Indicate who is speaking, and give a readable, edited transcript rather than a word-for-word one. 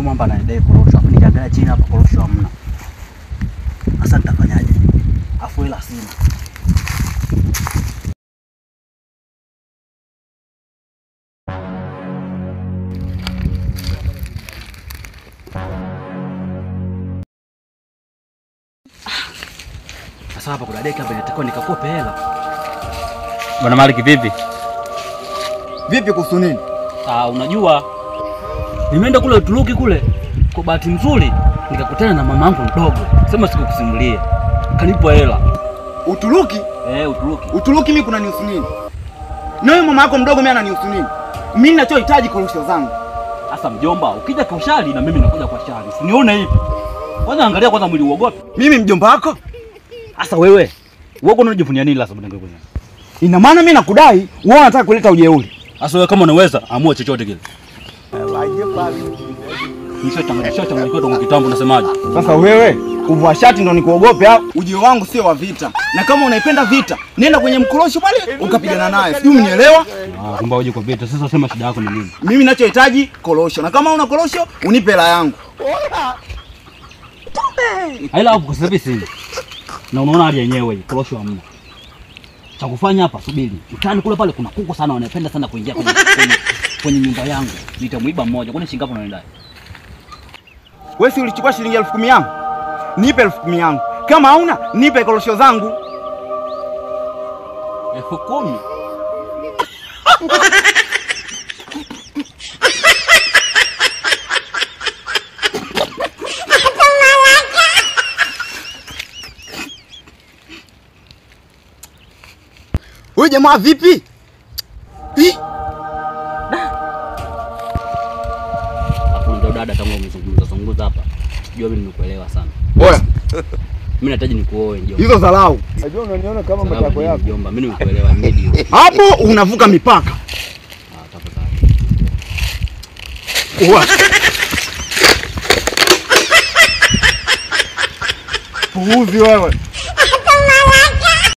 Speaker 1: mwamba anadai korosho. Afu nikiangalia chini hapa korosho hamna. Sasa nitafanyaje? Afu hela sina. Sasa hapa kuna deki hapa nitakuwa nikakope hela.
Speaker 2: Bwana Malik vipi?
Speaker 3: Vipi kuhusu nini?
Speaker 1: Unajua nimeenda kule Uturuki kule. Kwa bahati nzuri nikakutana na mamangu mdogo. Sema sikukusimulia. Kanipa hela.
Speaker 3: Uturuki?
Speaker 1: Uturuki.
Speaker 3: Uturuki mimi kuna nihusu nini? Na wewe mama yako mdogo mimi ananihusu nini? Mimi ninachohitaji korosho zangu.
Speaker 1: Sasa mjomba, ukija kwa shari na mimi nakuja kwa shari. Usinione hivi. Kwanza angalia kwanza mwili uogope.
Speaker 3: Mimi mjomba wako?
Speaker 1: Sasa wewe unajivunia nini sasa bwana ngekuza?
Speaker 3: Ina maana mimi nakudai, wewe unataka kuleta ujeuri.
Speaker 1: Sasa wewe kama unaweza amua chochote kile. Nishatangaza kwa kitambo unasemaje?
Speaker 3: Sasa wewe kuvua shati ndo nikuogope au? Ujio wangu sio wa vita. Na kama unaipenda vita, nenda kwenye mkorosho pale ukapigana naye. Sijui unielewa?
Speaker 1: Kumbe uje kwa vita. Sasa sema shida yako ni nini?
Speaker 3: Mimi ninachohitaji korosho. Na kama una korosho, unipe hela yangu.
Speaker 1: Haila hapo kwa sababu sina. Na unaona hali yenyewe hii, korosho hamna. Cha kufanya hapa subiri. Mtani kule pale kuna kuku sana wanapenda sana kuingia kwenye nyumba yangu. Nitamuiba mmoja. Kwani shilingi ngapi unaenda?
Speaker 3: Wewe si ulichukua shilingi 10,000 yangu? Nipe 10,000 yangu. Kama hauna, nipe korosho zangu.
Speaker 1: 10,000.
Speaker 3: Wewe jamaa vipi?
Speaker 1: Hapo ndo dada tangu umezungumza hapa. Jua mimi nimekuelewa sana.
Speaker 3: Oya.
Speaker 1: Mimi nahitaji nikuoe njoo.
Speaker 3: Hizo dharau.
Speaker 4: Najua unaniona kama matako yako.
Speaker 1: Njomba, mimi nimekuelewa medio.
Speaker 3: Hapo unavuka mipaka.
Speaker 1: Tafadhali.
Speaker 3: Oa. Puuzi wewe.